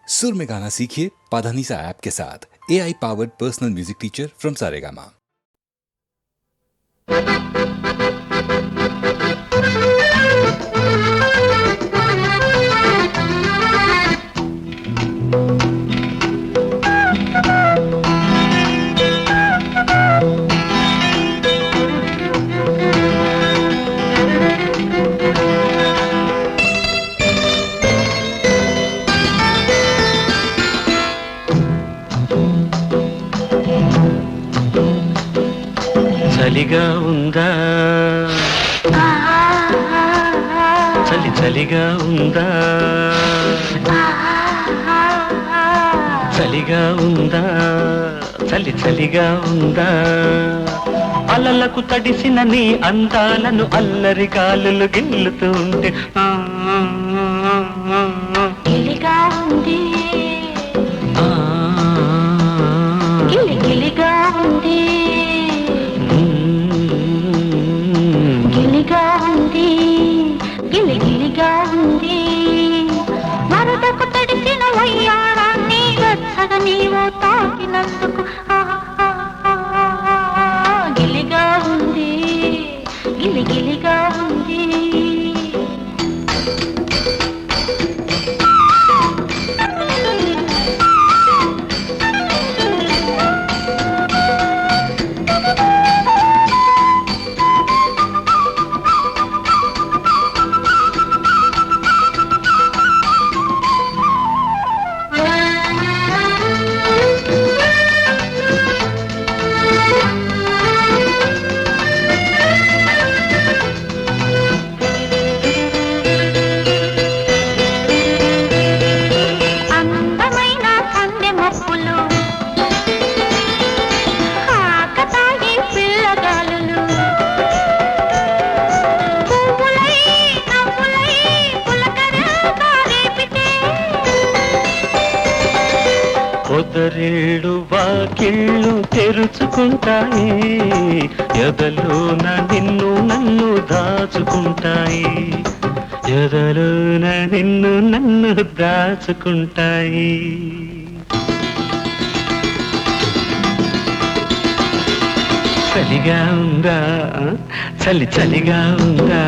सुर में गाना सीखिए पाधानीसा ऐप के साथ। AI powered personal music teacher from Saregama. చలిగా ఉందా చలిగా ఉందా చలిగా ఉందా చలిగా ఉందా అలలకు తడిసిన నీ అందాలను అల్లరి గాలులు గిల్లుతూ ఉంటే గిలిగా ఉంది గిలిగా ఉంది గిలిగా ఉంది వరదకు తడిసిన వయ్యారాన్ని వెచ్చగా నీవు తాకినందుకు గిలిగా ఉంది గిలిగా ఉంది పొదరేడు వాకిళ్ళు తెరుచుకుంటాయి ఎదలోన నిన్ను నన్ను దాచుకుంటాయి ఎదలోన నిన్ను నన్ను దాచుకుంటాయి చలిగా ఉందా చలిగా ఉందా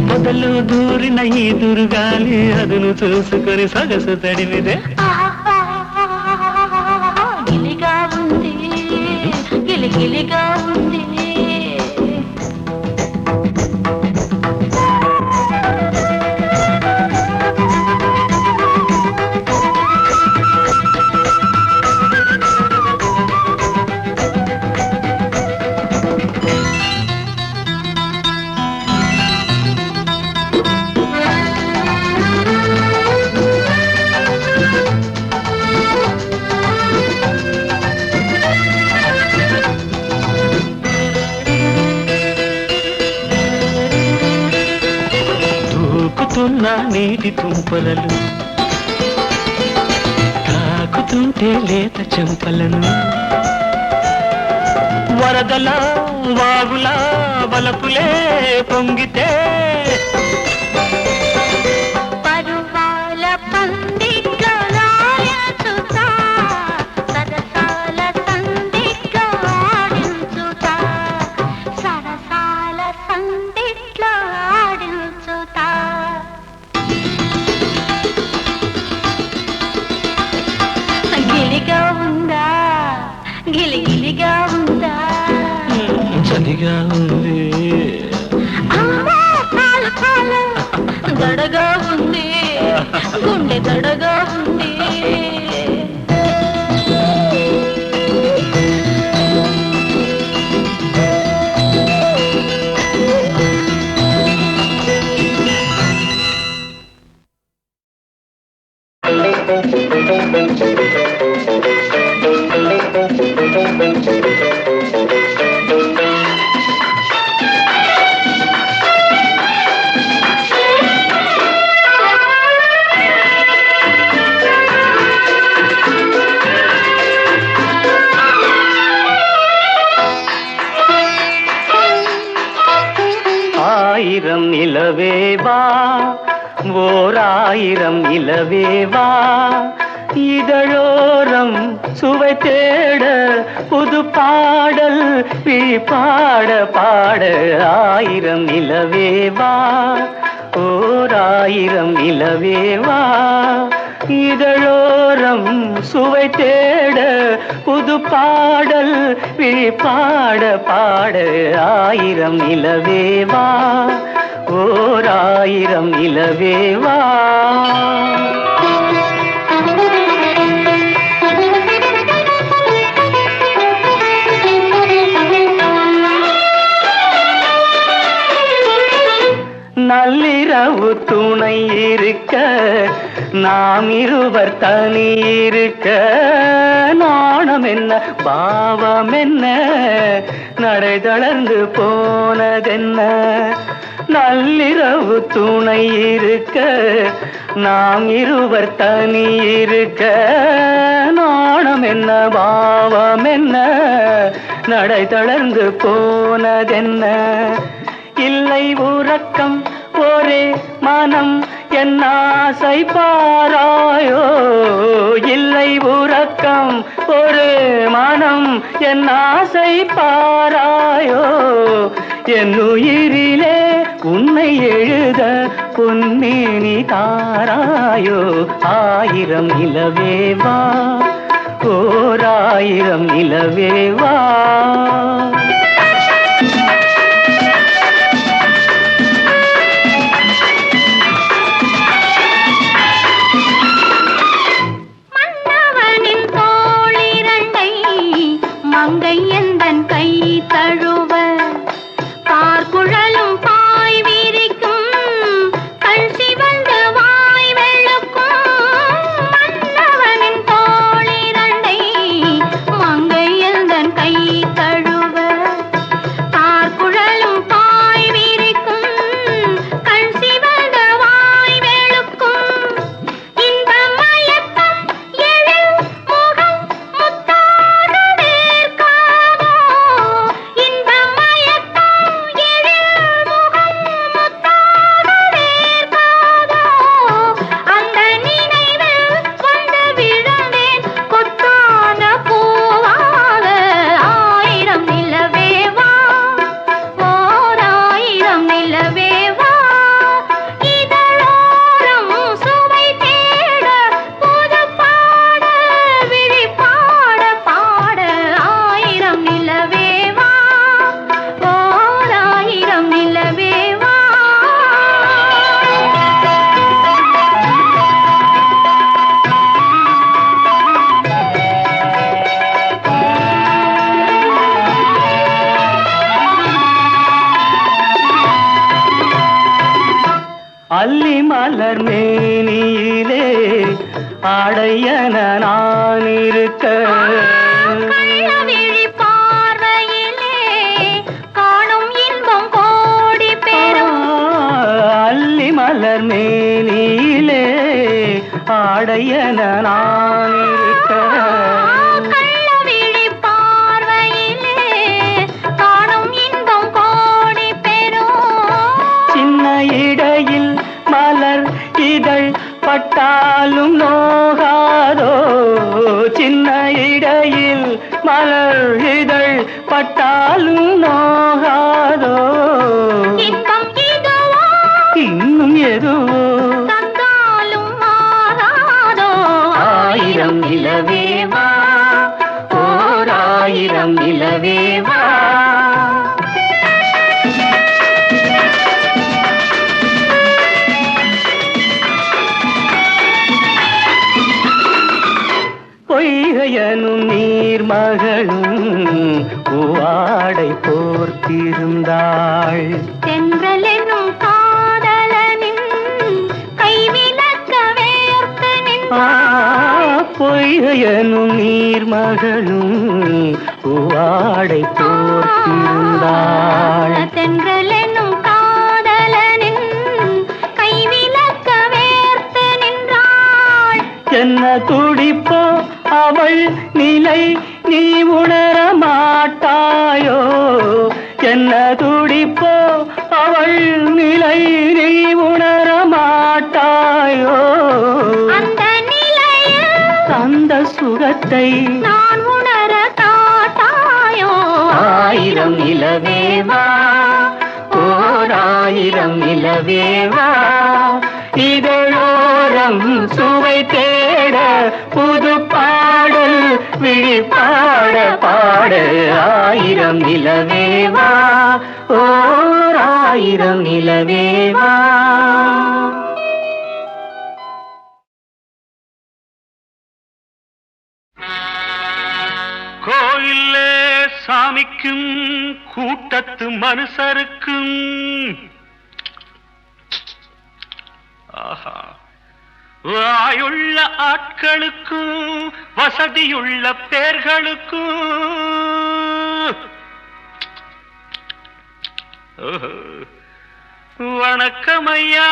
పొదలు దూరిన ఈ దుర్గాలి అదును చూసుకొని సొగసు తడిమిదే గిలిగా ఉంది నీటి తుంపలలు తాకుతుంటే లేత చెంపలను వరదలా వాగులా వలపులే పొంగితే పరువాల పందిట్లో రాయచుతా సరసాల సందిట్లో ఆడించుతా సరసాల సందిట్లో ఆడించుతా గిలిగా ఉందా గిలిగా ఉందా చలిగా ఉంది దడగా ఉంది గుండె దడగా ఉంది ஆயிரம் நிலவேவா ஓராயிரம் ஆயிரம் நிலவேவா இதழோரம் சுவை தேட புது பாடல் பாட பாட ஆயிரம் நிலவேவா ஓர் ஆயிரம் நிலவேவா இதழோரம் சுவை தேட புது பாடல் பாட பாட ஆயிரம் நிலவேவா ஓர் ஆயிரம் நிலவேவா நள்ளிரவு துணை இருக்க நாம் இருவர் தனி இருக்க நாணம் என்ன பாவம் என்ன நடை தளர்ந்து போனதென்ன நள்ளிரவு துணை இருக்க நாம் இருவர் தனி இருக்க நாணம் என்ன பாவம் என்ன நடை தளர்ந்து போனதென்ன இல்லை உறக்கம் ஒரே மனம் என் ஆசை பாராயோ இல்லை உறக்கம் ஒரு மனம் என் ஆசை பாராயோ என் உயிரிலே உன்னை எழுத பொன்னேனி தாராயோ ஆயிரம் நிலவேவா ஓர் ஆயிரம் நிலவேவா மங்கை எந்தன் கை தழுவ பார்க்குழலும் பாய் விரிக்கும் கண் சிவந்து வாய் வெளுக்கும் மன்னவனின் தோளிரண்டை மங்கை எந்தன் கை தழுவ பார்க்குழலும் பாய் விரிக்கும் கண் சிவந்து வாய் வெளுக்கும் இந்த மயக்கம் எழில் முகம் முத்தாக அல்லி மலர் மேனியிலே ஆடையன நான் இருக்க கள்ளவிழி பார்வையிலே காணும் இன்பம் கோடி பெறும் அல்லி மலர் மேனியிலே ஆடையன நான் இருக்க கள்ளவிழி பார்வையிலே காணும் இன்பம் கோடி பெறும் சின்ன இடையில் மலர் இதழ் பட்டாலும் நோகாதோ சின்ன இடையில் மலர் இதழ் பட்டாலும் நோகாதோ இன்பம் இதுவோ இன்னும் எதுவோ தந்தாலும் மாறாதோ ஆயிரம் நிலவேவா ஓர் ஆயிரம் நிலவேவா பொய்கையனும் நீர்மகளும் பூவாடை போர்த்திருந்தாள் தென்றல் என்னும் காதலனின் கைவிலக்க வேர்த்து நின்றாள் பொய்கையனும் நீர்மகளும் பூவாடை போர்த்திருந்தாள் தென்றல் என்னும் காதலனின் கைவிலக்க வேர்த்து நின்றாள் என்ன துடிப்போ அவள் நிலை நீ உணர மாட்டாயோ என்ன துடிப்போ அவள் அவள் நிலை நீ உணர மாட்டாயோ அந்த நிலையில் அந்த சுகத்தை நான் உணர காட்டாயோ ஆயிரம் நிலவேவா ஓர் ஆயிரம் நிலவேவா இதழோரம் சுவை தேட புது பாடல் விழிப்பாட பாட ஆயிரம் நிலவேவா ஓர் ஆயிரம் நிலவேவா கோயிலே சாமிக்கும் கூட்டத்து மனுஷருக்கும் வாயுள்ள ஆட்களுக்கும் வசதியுள்ள பேர்களுக்கும் வணக்கம் ஐயா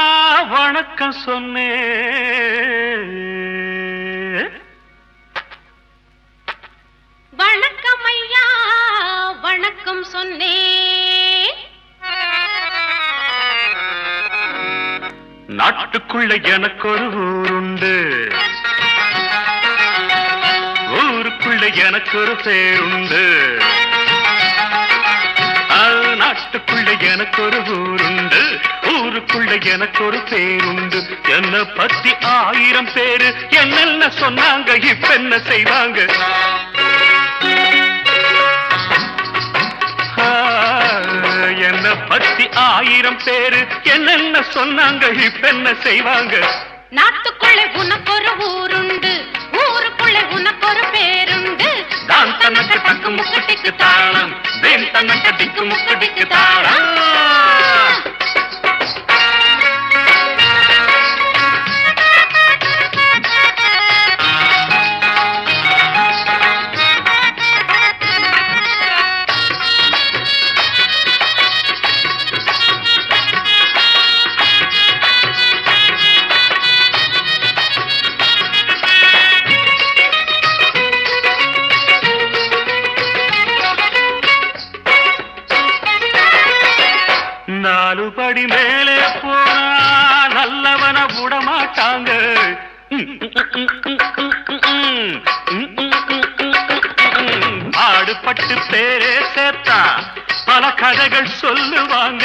வணக்கம் சொன்னேன் வணக்கம் ஐயா வணக்கம் சொன்னேன் நாட்டுக்குள்ள எனக்கு ஒரு ஊருண்டு ஊருக்குள்ள எனக்கு ஒரு பேருண்டு நாட்டுக்குள்ள எனக்கு ஒரு ஊருண்டு ஊருக்குள்ள எனக்கு ஒரு பேருண்டு என்ன பத்தி 1000 பேரு என்னென்ன சொன்னாங்க இப்ப என்ன செய்வாங்க என்ன பத்தி 1000 பேரு என்னென்ன சொன்னாங்க இப்ப என்ன செய்வாங்க நாட்டுக்குள்ளே உனக்கு ஒரு ஊருண்டு ஊருக்குள்ளே உனக்கு ஒரு பேருண்டு தான் தனக்கு தக்கு முக்கட்டிக்கு தாளம் தேன் தனக்கு திக்கு முக்கட்டிக்கு தாளம் படி மேலே போனா நல்லவன விடமாட்டாங்க ஆடுபட்டு பேரே சேர்த்தா பல கதைகள் சொல்லுவாங்க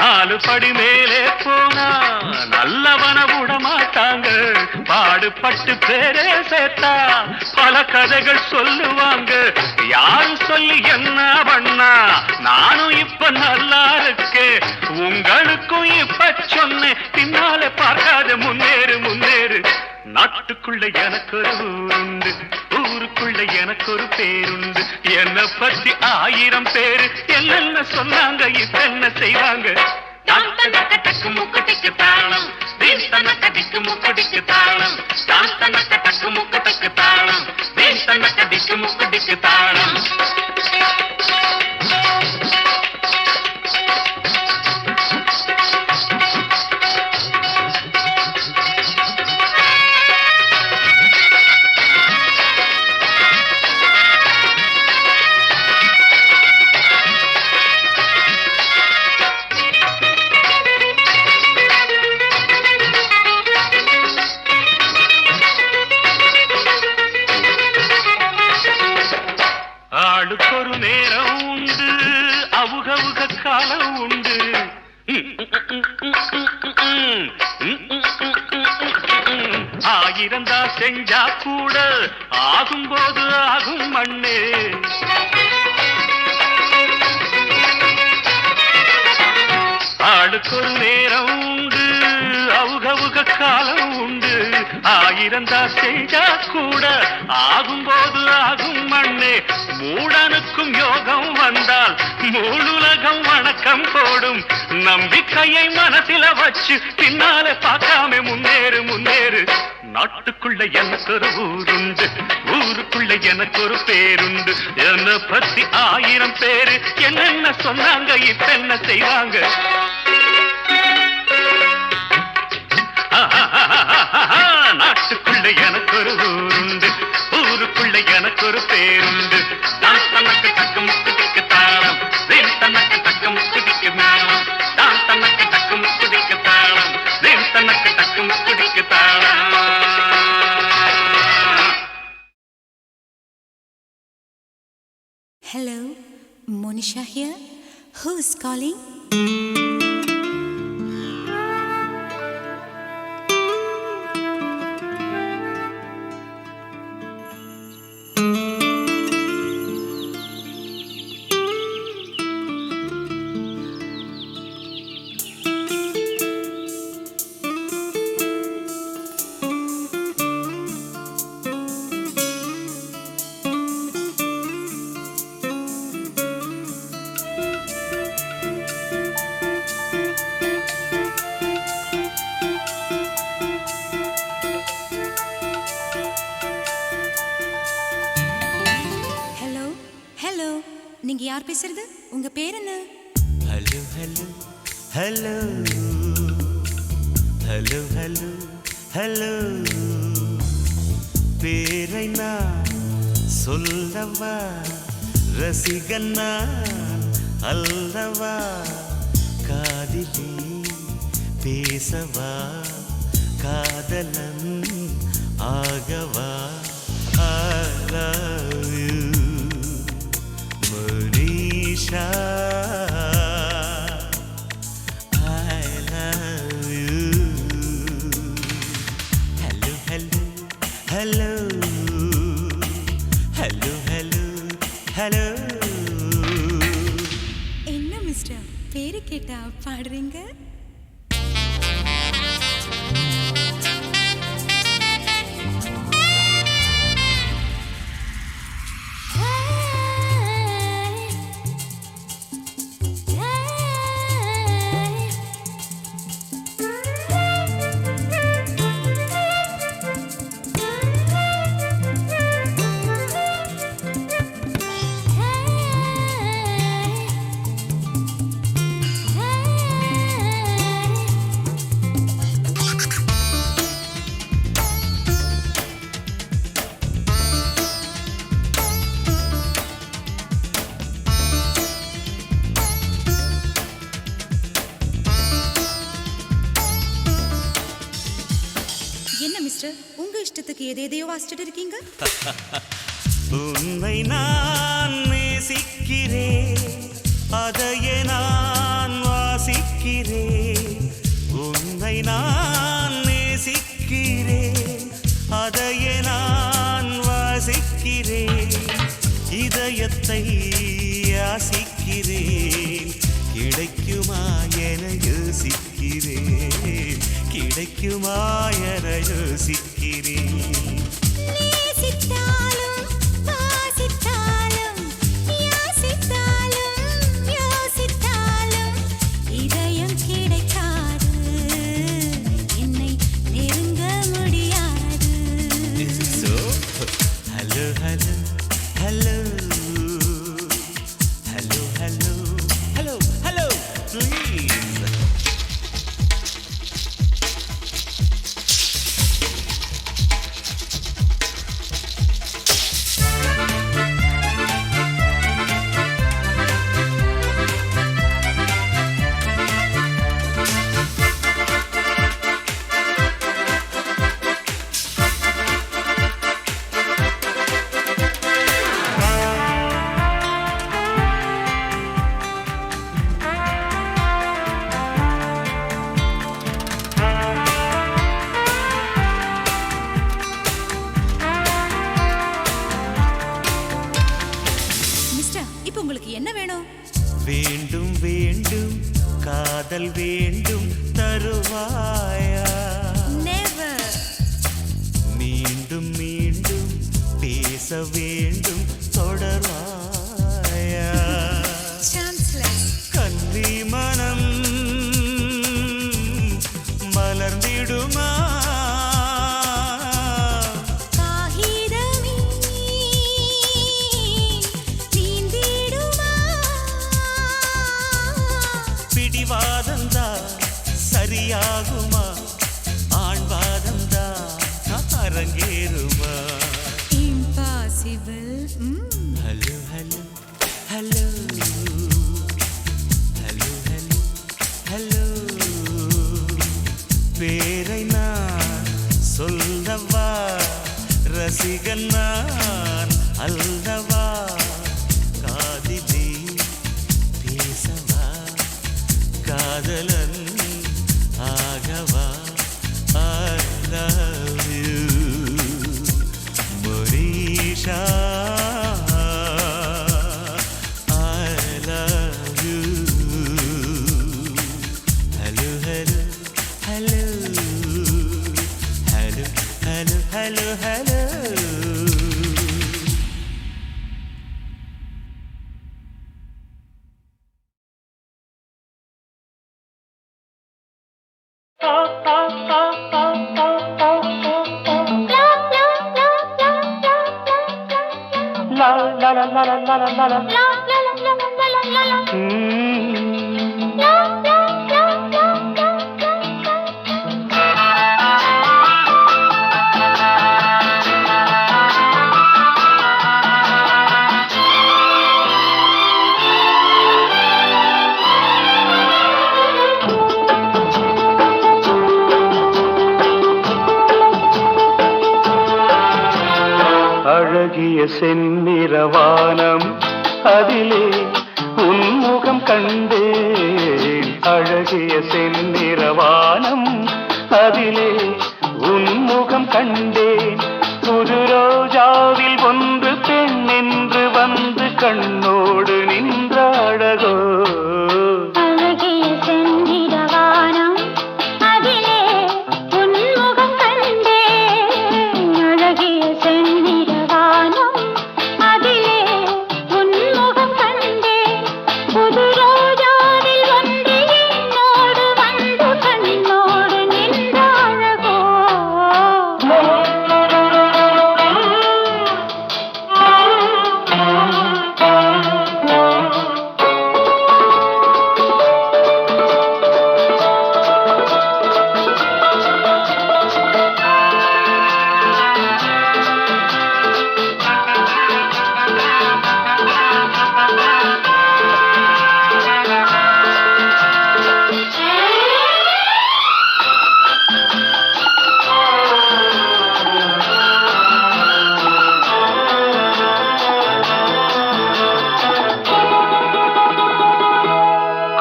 4 படி மேலே போனா நல்லவன விடமாட்டாங்க பாடுபட்டு பேரே சேர்த்தா பல கதைகள் சொல்லுவாங்க யாரு சொல்லி என்ன பண்ணா நானும் இப்ப நல்லா இருக்கேன் உங்களுக்கும் இப்ப சொன்னேன் பின்னாலே பார்க்காத முன்னேறு முன்னேறு நாட்டுக்குள்ள எனக்கு ஒரு ஊருண்டு ஊருக்குள்ள எனக்கு ஒரு பேருண்டு என்ன பத்தி 1000 பேரு என்னென்ன சொன்னாங்க இப்ப என்ன செய்வாங்க தான் தனக்கு தக்கு முக்கட்டிக்கு தாளம் வீண் தனக்கு திக்கு முக்கடிக்கு தாளம் தான் தனக்கு தக்கு முக்கட்டுக்கு தாளம் வீண் தனக்கு திக்கு முக்கடிக்கு தாளம் ஆளுக்கொரு நேரம் உண்டு அவுகவுக காலம் உண்டு ஆயிரந்தா செஞ்சா கூட ஆகும்போது ஆகும் மண்ணே ஆளுக்கொரு நேரம் உண்டு அவுகவுக காலம் உண்டு ஆயிரந்தா செஞ்சா கூட ஆகும்போது ஆகும் மண்ணே மூடனுக்கும் யோகம் வந்தால் மூணுலகம் வணக்கம் போடும் நம்பிக்கையை மனசில வச்சு பின்னாலே பார்க்காம முன்னேறு முன்னேறு நாட்டுக்குள்ள எனக்கு ஒரு ஊருண்டு ஊருக்குள்ள எனக்கு ஒரு பேருண்டு என்ன பத்தி 1000 பேரு என்னென்ன சொன்னாங்க இப்ப என்ன செய்வாங்க நாட்டுக்குள்ள எனக்கு ஒரு ஊருண்டு ஊருக்குள்ள எனக்கு ஒரு பேருண்டு Manisha here. Who's calling? நீங்க யார் பேசுறது? உங்க பேர் என்ன? Hello hello hello hello hello hello பேரை நான் சொல்லவா, ரசிகன் நான் அல்லவா, காதிலே பேசவா, காதலன் ஆகவா. I love you Manisha, I love you. Hello, hello, hello, hello, hello, hello. என்ன மிஸ்டர் பேரு கேட்டா பாடுறீங்க? என்ன மிஸ்டர் உங்க இஷ்டத்துக்கு எதையோ வாசிச்சுட்டு இருக்கீங்க? உன்னை நான் நேசிக்கிறேன், அதையே நான் வாசிக்கிறேன். உன்னை நான் நேசிக்கிறேன், அதையே நான் வாசிக்கிறேன். இதயத்தை யாசிக்கிறேன், கிடைக்குமா என யோசிக்கிறேன், கிடைக்குமா என யோசிக்கிறேன். நேசித்தாலும் வாசித்தாலும் யாசித்தாலும் யோசித்தாலும் இதயம் கிடைக்காது, என்னை நெருங்க முடியாது. So, hello, hello, hello, hello, hello, hello, hello, please. இப்போ உங்களுக்கு என்ன வேணும்? வேண்டும் வேண்டும் காதல் வேண்டும் தருவாயா, நெவர். மீண்டும் மீண்டும் பேச வேண்டும் தொடர்வாயா. சான்ஸ்லெஸ். கன்னி மனம் மலர்ந்திடுமா, காகிதமே நீந்திடுமா, பிடிவாதந்தா சரியாகுமா, ஆண்வாதந்தா அரங்கேறுமா. Impossible. Hello hello hello hello hello hello பேரை நான் சொல்லவா, ரசிகன் நான் அல்லவா, காதிலே காதலன் ஆகவா I love you Monisha I love you Hello hello hello hello hello hello hello அழகிய செந்நிறவானம் அதிலே உன்முகம் கண்டேன் அழகிய செந்நிறவானம் அதிலே உன்முகம் கண்டேன் புது ரோஜாவில் ஒன்று பெண் என்று வந்து கண்ணோடு நின்ற அழகோ அழகிய செந்திரவானம் அதிலே உன்முகம் கண்டேன் அழகிய செந்திரவானம் அதிலே உன்முகம் கண்டேன் புது ரோஜாவில் ஒன்று என்னோடு வந்து கண்ணோடு நின்ற அழகோ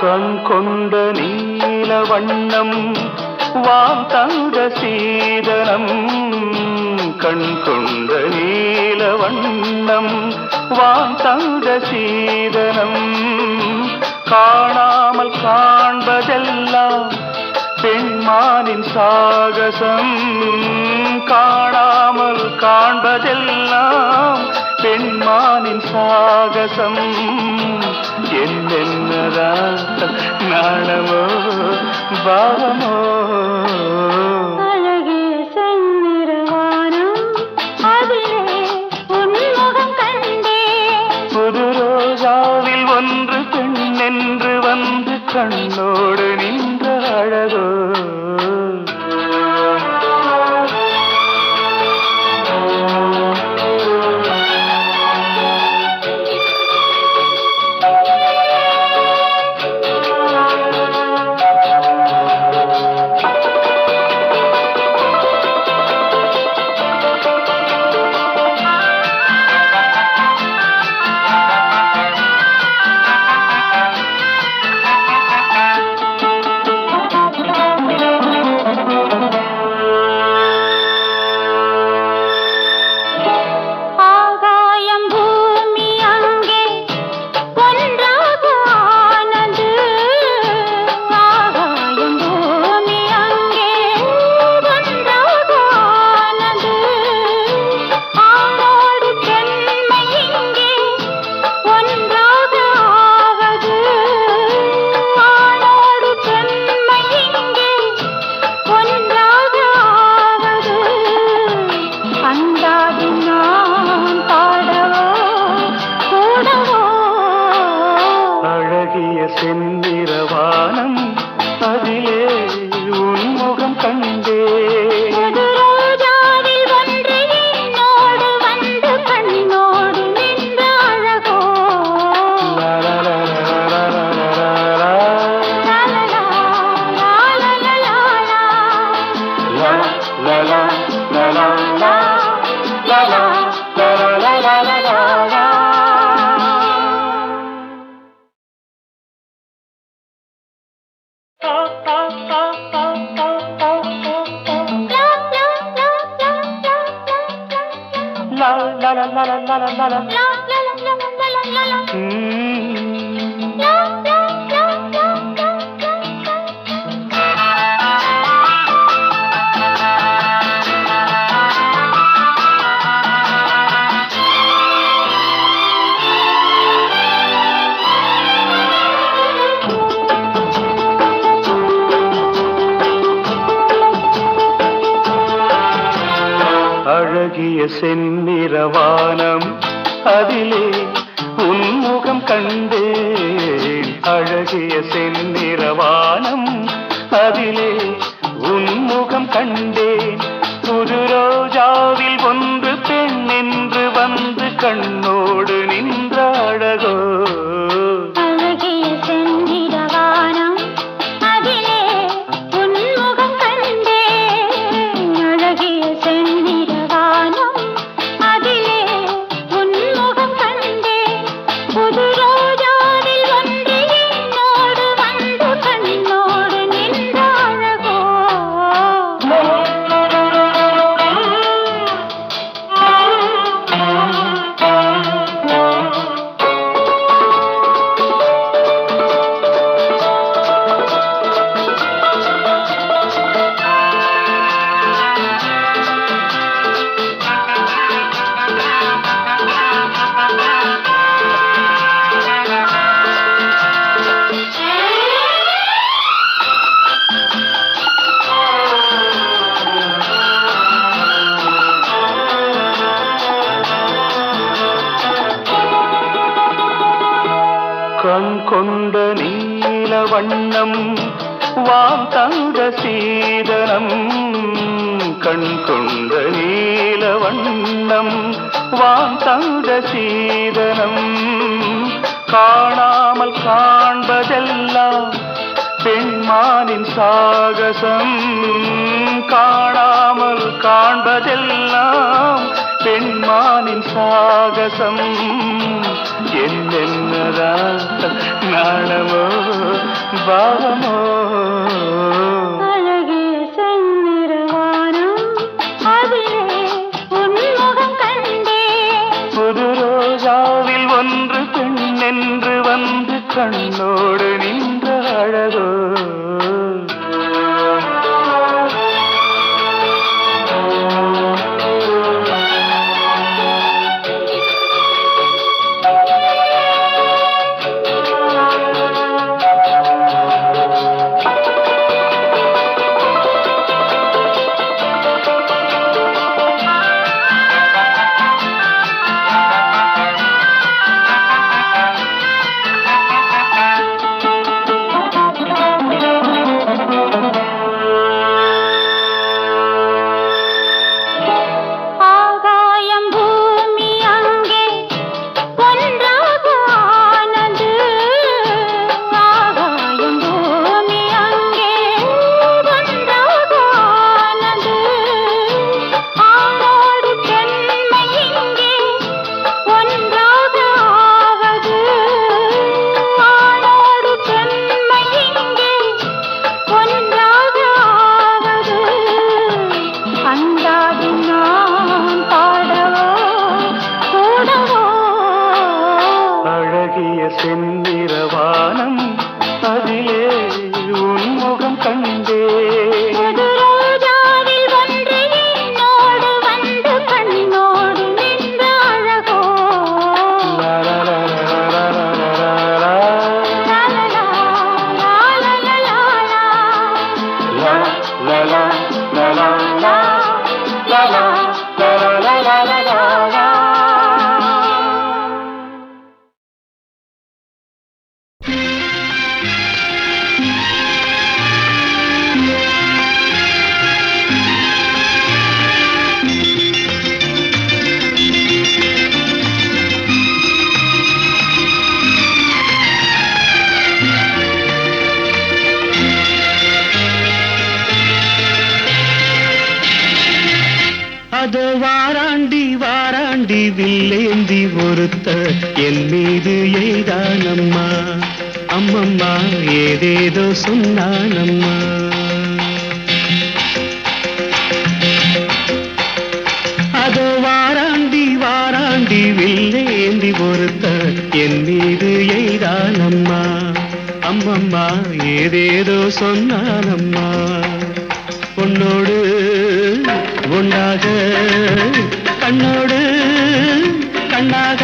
கண் கொண்ட நீல வண்ணம் வான் தந்த சீதனம் கண் கொண்ட நீல வண்ணம் வான் தந்த சீதனம் காணாமல் காண்பதெல்லாம் பெண்மானின் சாகசம் காணாமல் காண்பதெல்லாம் பெண்மானின் சாகசம் என்னென்னதான் நாணமோ பாவமோ அழகிய செந்நிறவானம் அதிலே உன்முகம் கண்டேன் புது ரோஜாவில் ஒன்று பெண் என்று வந்து கண்ணோடு நின்ற அழகோ ஆகாயம் பூமி அங்கே ஒன்றாக ஆனது ஆகாயம் பூமி அங்கே ஒன்றாக ஆனது ஆணோடு பெண்மை இங்கே ஒன்றாக ஆவது ஆணோடு பெண்மை இங்கே ஒன்றாக ஆவது அந்தாதி நான் பாடவோ கூடவோ அழகிய செந்நிறவானம் அதிலே உன்முகம் கண்டே புது ரோஜாவில் ஒன்று என்னோடு வந்து கண்ணோடு நின்ற அழகோ லாலலா, அழகிய செந்நிறவானம் அதிலே உன்முகம் கண்டேன். அழகிய செந்நிறவானம் அதிலே உன்முகம் கண்டேன். புது ரோஜாவில் ஒன்று பெண் என்று வந்து கண்ணோடு நின்ற அழகோ. அழகிய செந்திரவானம் அதிலே உன்முகம் கண்டேன். அழகிய செந்திரவானம் அதிலே உன்முகம் கண்டேன். புது ரோஜாவில் ஒன்று என்னோடு வந்து கண்ணோடு நின்ற அழகோ. கண் கொண்ட நீல வண்ணம் வான் தந்த சீதனம். கண் கொண்ட நீல வண்ணம் வான் தந்த சீதனம். காணாமல் காண்பதெல்லாம் பெண்மானின் சாகசம். காணாமல் காண்பதெல்லாம் பெண்மானின் சாகசம். என்னென்னதா நாணமோ பாவமோ. அழகிய செந்நிறவானம் அதிலே உன்முகம் கண்டேன். புது ரோஜாவில் ஒன்று பெண் என்று வந்து கண்ணோடு நின்ற அழகோ. ஆகாயம் பூமி அங்கே ஒன்றாக ஆனது. ஆகாயம் பூமி அங்கே ஒன்றாக ஆனது. ஆணோடு பெண்மை இங்கே ஒன்றாக ஆவது. ஆணோடு பெண்மை இங்கே ஒன்றாக ஆவது. அந்தாதி நான் பாடவோ கூடவோ. அழகிய செந்நிறவானம் அதிலே உன்முகம் கண்டே. புது ரோஜாவில் ஒன்று என்னோடு வந்து கண்ணோடு நின்ற அழகோ. லலலலலலலலலா. லாலலா, லாலலலாலா. லலலலலலலா. லலலலலலலலா. அதோ வாராண்டி வாராண்டி வில்லேந்தி ஒருத்த என் மீது எய்தானம்மா அம்மம்மா ஏதேதோ சொன்னானம்மா. அதோ வாராண்டி வாராண்டி வில்லேந்தி பொறுத்த என் மீது எய்தானம்மா. அம்மம்மா ஏதேதோ சொன்னானம்மா. உன்னோடு ஒன்றாக கண்ணோடு கண்ணாக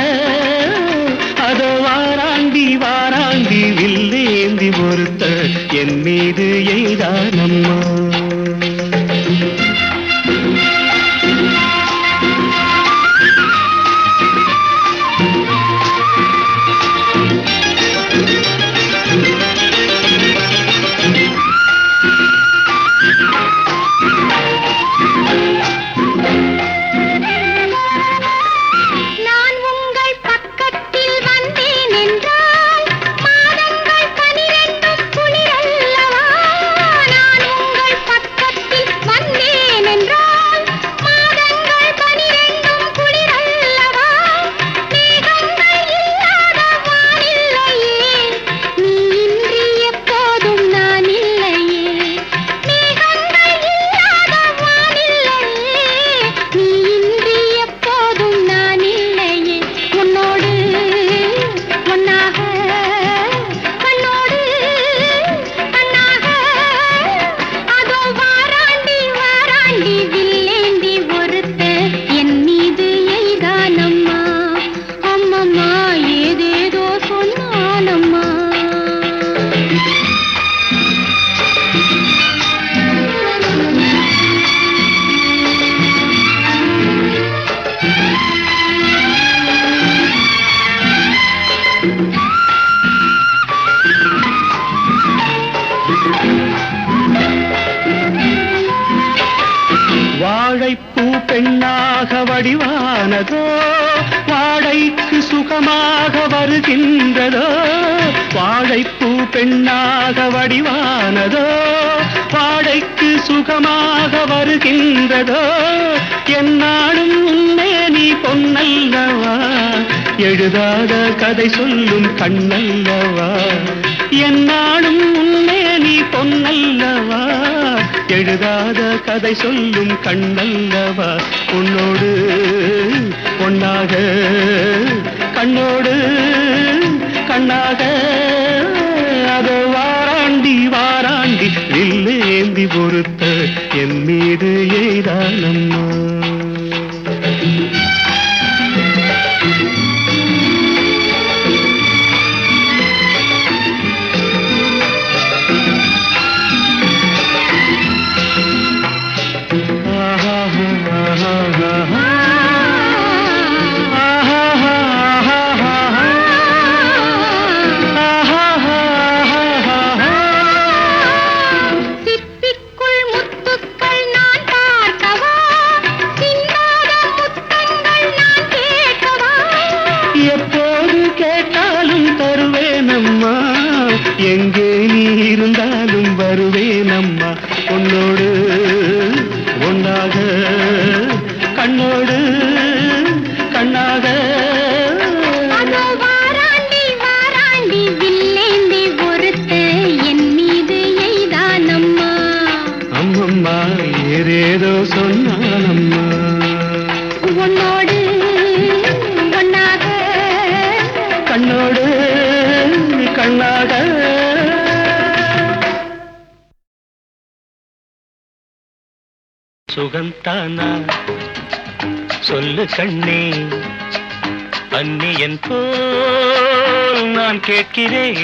அதோ வாராண்டி வாராண்டி வில்லேந்தி பொறுத்த என் மீது எய்தானம்மா. வாழைப்பூ பெண்ணாக வடிவானதோ வாழைக்கு சுகமாக வருகின்றதோ. வாழைப்பூ பெண்ணாக வடிவானதோ வாழைக்கு சுகமாக வருகின்றதோ. என்னாலும் உன்னே நீ பொன்னல்லவா எழுதாத கதை சொல்லும் கண்ணல்லவா. என்னாலும் உன்னே நீ பொன்னல்லவா எழுதாத கதை சொல்லும் கண்ணல்லவா. உன்னோடு பொன்னாக கண்ணோடு கண்ணாக அதோ வாராண்டி வாராண்டி வில்லேந்தி பொறுத்த என் மீது எய்தானம்மா. எங்கே நீ இருந்தாலும் வருவேனம்மா. உன்னோடு ஒன்றாக கண்ணோடு கண்ணாக வாராண்டி வாராண்டி வில்லேந்தி பொறுத்த என் மீது எய்தானம்மா. அம்மம்மா ஏதேதோ சொன்னானம்மா. உன்னோடு ஒன்னாக கண்ணோடு கண்ணாக சுகந்தானா சொல்லு கண்ணே அந்நியன் போல் நான் கேட்கிறேன்.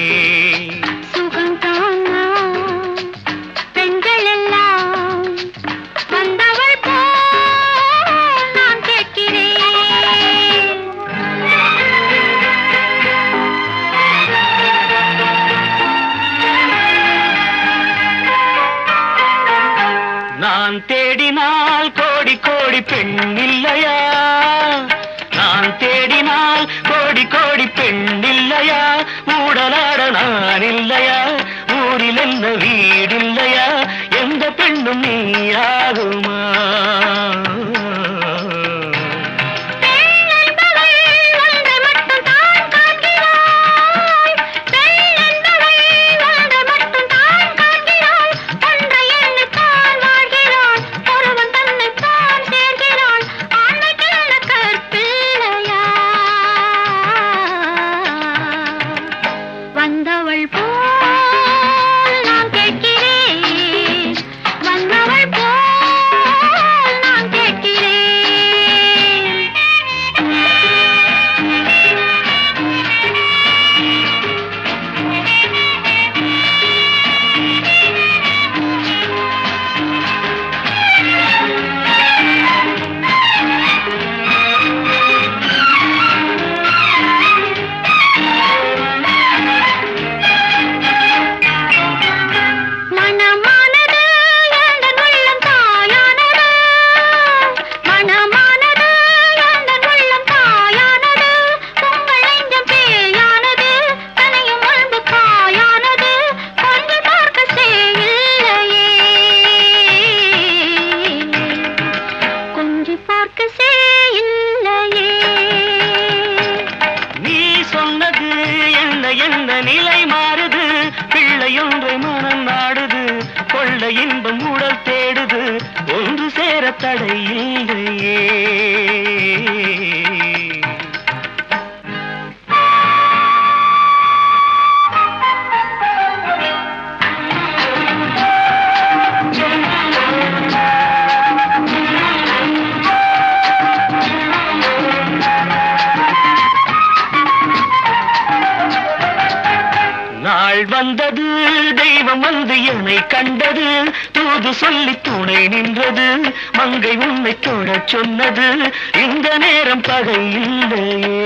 சுகங்கானா பெண்கள் எல்லாம் வந்தவள் போல் நான் கேட்கிறேன். நான் தேடினால் கோடி கோடி பெண் இல்லையா. நான் தேடினால் கோடி கோடி பெண் இல்லையா. ஊடலாட நான் இல்லையா. ஊரில் என்ன வீடில்லையா. எந்த பெண்ணும் நீயாகுமா. பெண் என்பவள் ஒன்றை மட்டும் தான் காண்கிறாள். பெண் என்பவள் இன்பம் உடல் தேடுது ஒன்று சேர தடை இல்லையே. நாள் வந்தது தெய்வம் வந்து என்னை கண்டது தூது சொல்லி துணை நின்றது மங்கை உன்னை தொட சொன்னது இந்த நேரம் பகை இல்லையே.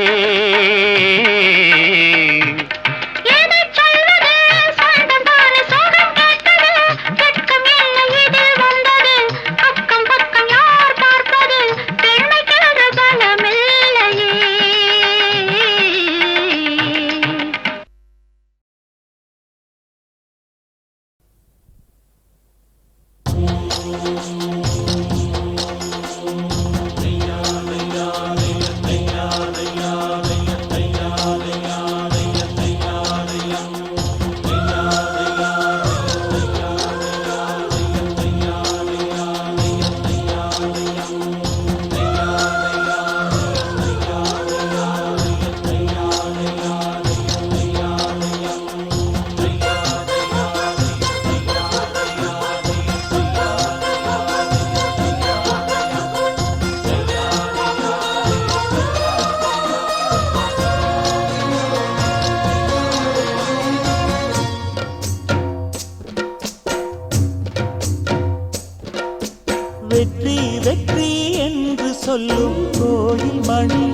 வெற்றி வெற்றி என்று சொல்லும் கோயில் மணி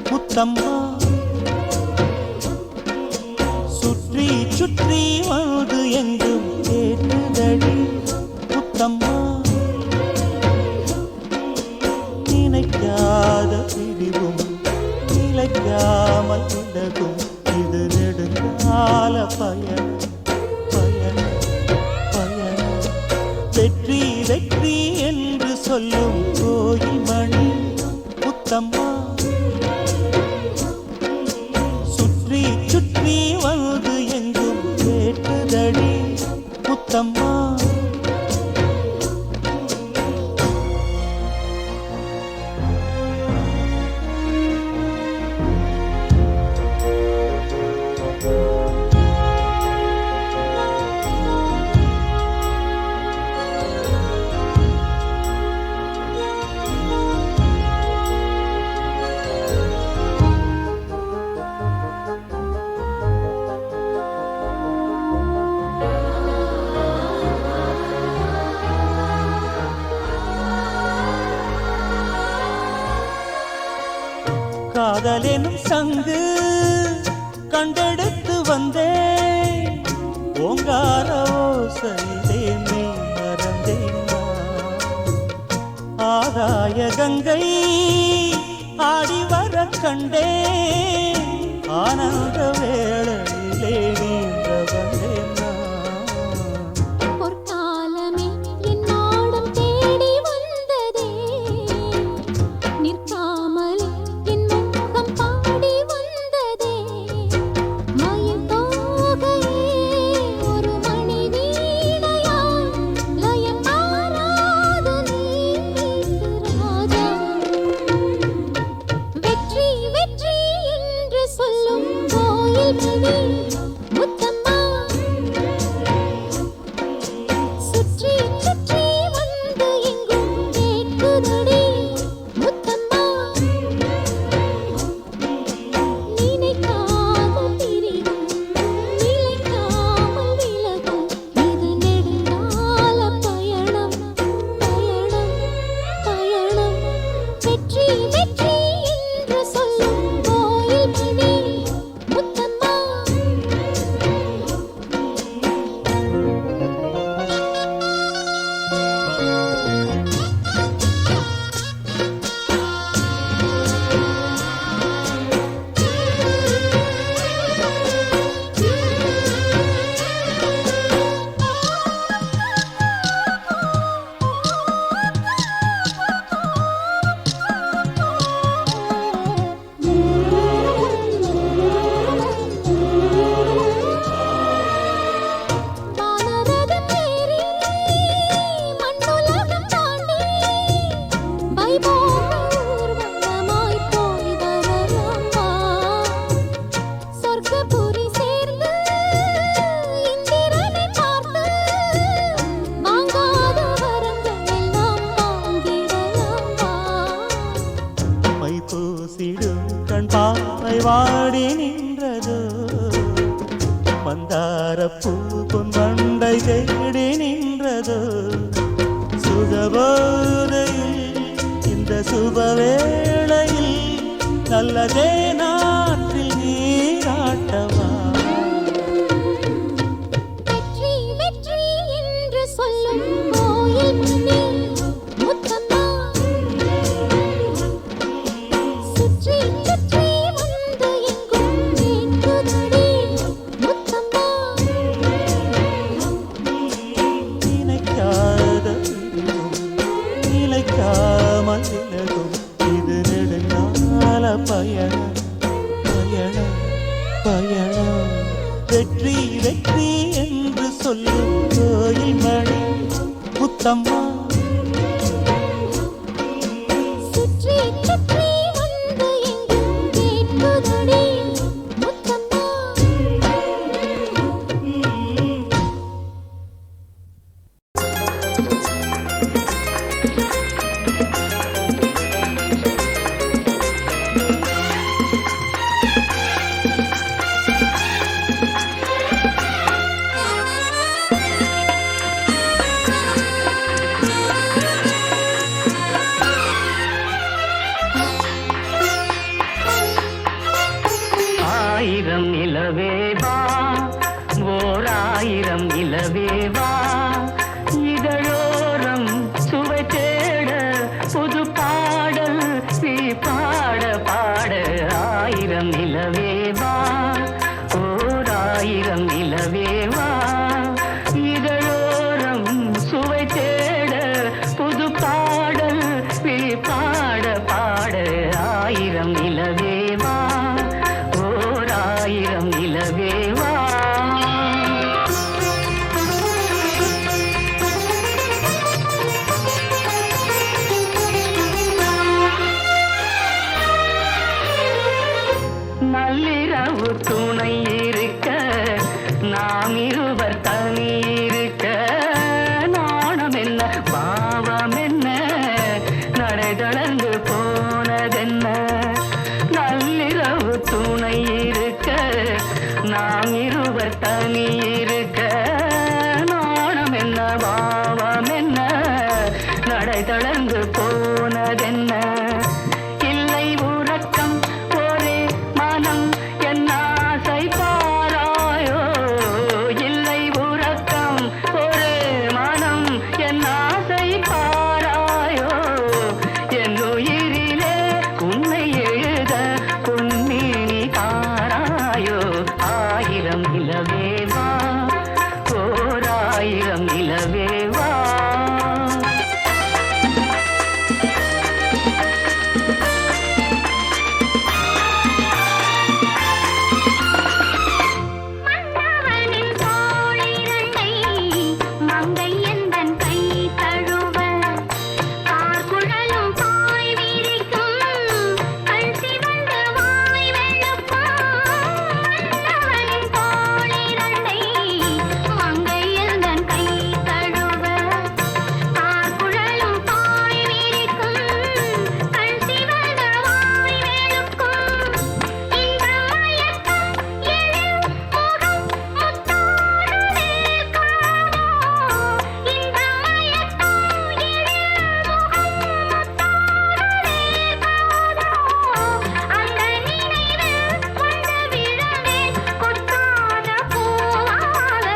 முத்தம்மா சுற்றி சுற்றி வந்து எங்கும் கேட்டுதடி முத்தம்மா நினைக்காத பிரிவும் நிலைக்காமல் விலகும் இது நெடுங்கால பயணம் பயணம் பயணம். வெற்றி வெற்றி என்று சொல்லும் கோயில் மணி முத்தம்மா சுற்றி சுற்றி வந்து எங்கும் கேட்டுதடி முத்தம்மா. காதலெனும் சங்கு கண்டெடுத்து வந்தேன் ஓங்கார ஓசையிலே நீ மறந்தேன். ஆகாய கங்கை ஆடி வர கண்டேன் ஆனந்த வேளையிலே நீங்க வந்தேன். வாடி நின்றதோ மந்தார பூ பொன்வண்டை தேடி நின்றதோ சுகபோதையில் இந்த சுபவேளையில் நல்லதே நாற்றில் நீராட்டவா வெற்றி வெற்றி என்று சொல்லும் கோயில் மணி முத்தம்மா சுற்றி சுற்றி வந்து எங்கும் கேட்குதடி முத்தம்மா நினைக்காத நிலைக்காமல் விலகும் இது நெடுங்கால பயணம் பயணம் பயணம் வெற்றி வெற்றி என்று சொல்லும் கோயில் மணி முத்தம்மா சுற்றி சுற்றி வந்து எங்கும் கேட்குதடி முத்தம்மா ஆயிரம் நிலவேவா ஓர் ஆயிரம் நிலவேவா இதழோரம் சுவை தேட புது பாடல் நீ பாட பாட ஆயிரம் நிலவேவா ஓர் ஆயிரம் நிலவேவா இதழோரம் சுவை தேட புது பாடல் நீ பாட பாட ஆயிரம் நிலவேவா ஓர் ஆயிரம் நிலவேவா நள்ளிரவு துணை இருக்க நாம் இருவர் தனி இருக்க நாணம் என்ன பாவம் என்ன நடை தளர்ந்து போனதென்ன நள்ளிரவு துணை இருக்க நாம் இருவர் தனி இருக்க நாணம் என்ன பாவம் என்ன நடை தளர்ந்து போனதென்ன இல்லை உறக்கம் ஒரே மனம் என் ஆசை பாராயோ இல்லை உறக்கம் ஒரே மனம் என் ஆசை பாராயோ என் உயிரிலே உன்னை எழுத பொன்மேனி தாராயோ ஆயிரம் நிலவேவா ஓர் ஆயிரம் நிலவேவா மன்னவனின் தோளிரண்டை மங்கை எந்தன் கை தழுவ கார்குழலும் பாய் விரிக்கும் கண் சிவந்த வாய் வெளுக்கும் மன்னவனின் தோளிரண்டை மங்கை எந்தன் கை தழுவ கார்குழலும் பாய் விரிக்கும் கண் சிவந்த வாய் வெளுக்கும் இந்த மயக்கம் எழில் முகம் முத்தாடுதே காணோ இந்த மயக்கம் எழில் முகம் முத்தாடுதே காணோ அந்த நினைவில் கொண்டு விழுந்தேன் கொத்தாத பூவாக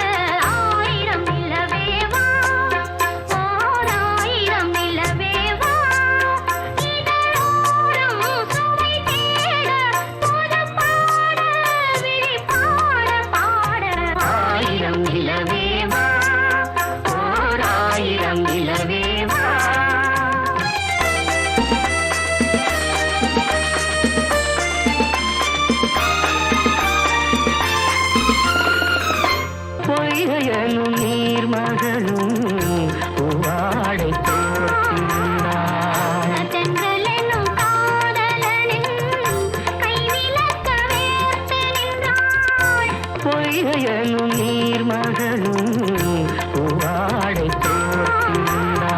ஆயிரம் நிலவேவா ஓர் ஆயிரம் நிலவேவா இதழோரம் சுவை தேட புது பாட விழி பாட பாட ஆயிரம் நிலவேவா ஓர் ஆயிரம் நிலவேவா பொய்கையனும் நீர்மகளும் பூவாடை போர்த்திருந்தாள் தென்றலெனும் காதலனின் கைவிலக்க வேர்த்து நின்றாள் பொய்கையனும் நீர்மகளும் பூவாடை போர்த்திருந்தாள்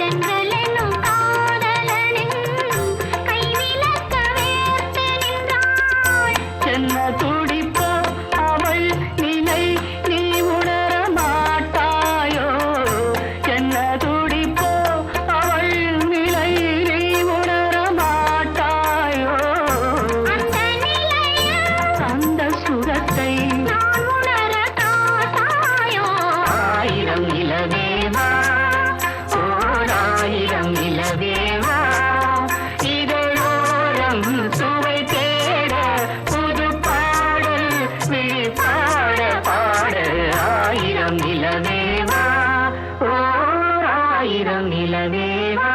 தென்றலெனும் காதலனின் கைவிலக்க வேர்த்து நின்றாள் நிலவேவா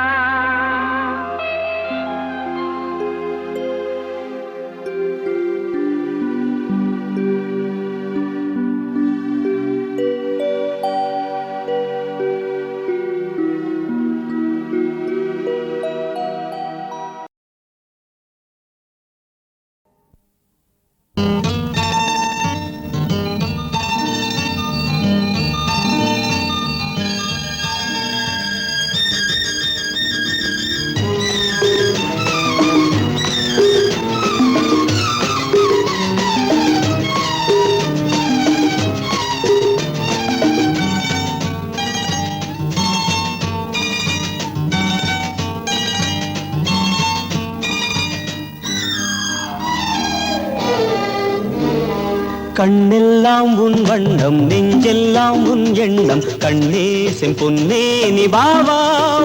கண்ணெல்லாம் உன் வண்ணம் நெஞ்செல்லாம் உன் எண்ணம் கண்ணே செம்பொன்னே நீ வா வா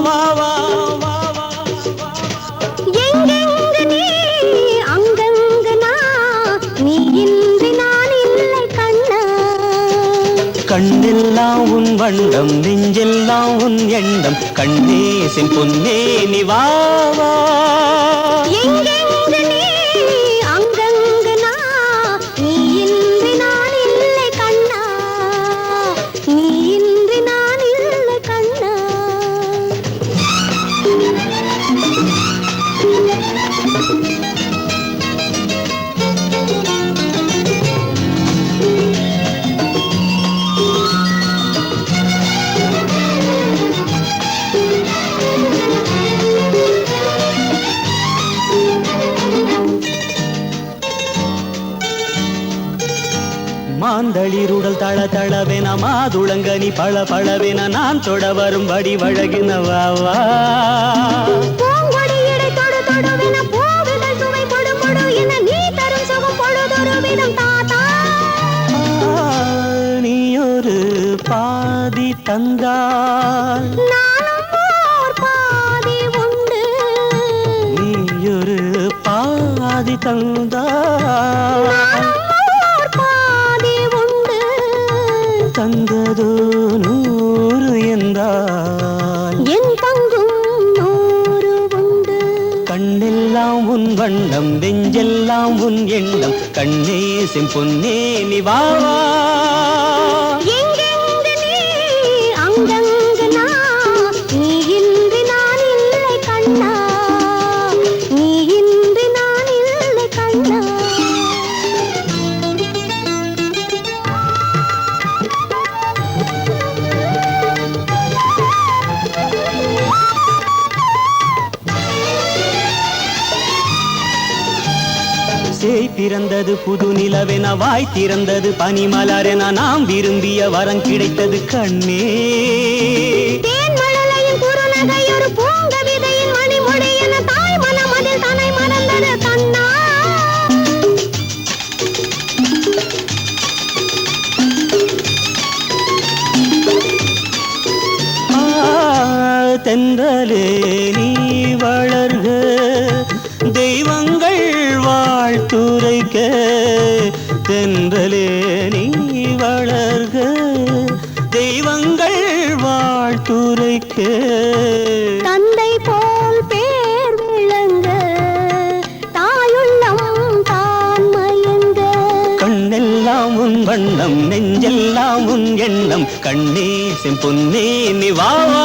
வா வா வா வா. எங்கெங்கு நீ அங்கங்கு நான் நீ இன்றி நான் இல்லை கண்ணா கண்ணெல்லாம் உன் வண்ணம் நெஞ்செல்லாம் உன் எண்ணம் கண்ணே செம்பொன்னே நீ வா வா. எங்கெங்கு நீ அங்கங்கு நான் நீ இன்றி நான் இல்லை கண்ணா நீ இன்றி நான் இல்லை கண்ணா மாந்தளிருடல் தள தளவென மாதுளங்கனி பழ பழவென நான் தொட வரும்படி வழகின வா வா. பூங்கொடியிடை தொடு தொடுவென பூவிதழ் சுவை பொடு பொடு என நீ தரும் சுகம் பொழுதொரு விதம் தாத்தா நீ ஒரு பாதி தந்தால் நானும் ஓர் பாதி உண்டு நீ ஒரு பாதி தந்தால் ஓர் பாதி உண்டு தந்ததோ 100 என்றால் என் பங்கும் 100 உண்டு கண்ணெல்லாம் உன் வண்ணம் நெஞ்செல்லாம் உன் எண்ணம் கண்ணே செம்பொன்னே நீ வா வா. எங்கெங்கு நீ அங்கங்கு நான் நீ இன்றி நான் இல்லை கண்ணா நீ இன்றி நான் இல்லை கண்ணா சேய் பிறந்தது புது நிலவென வாய் திறந்தது பனிமலரென நாம் விரும்பிய வரம் கிடைத்தது கண்ணே. தேன் மழலையின் குறுநகை ஒரு பூங்கவிதையின் மணிமொழி என தாய் மனம் அதில் தன்னை மறந்தது கண்ணா தென்றலே நீ வளர்க தெய்வங்கள் வாழ்த்துரைக்க தென்றலே நீ வளர்க தெய்வங்கள் வாழ்த்துரைக்க தந்தை போல் பேர் விளங்க தாயுள்ளம் தான் மயங்க கண்ணெல்லாம் உன் வண்ணம் நெஞ்செல்லாம் உன் எண்ணம் கண்ணே செம்பொன்னே நீ வா வா.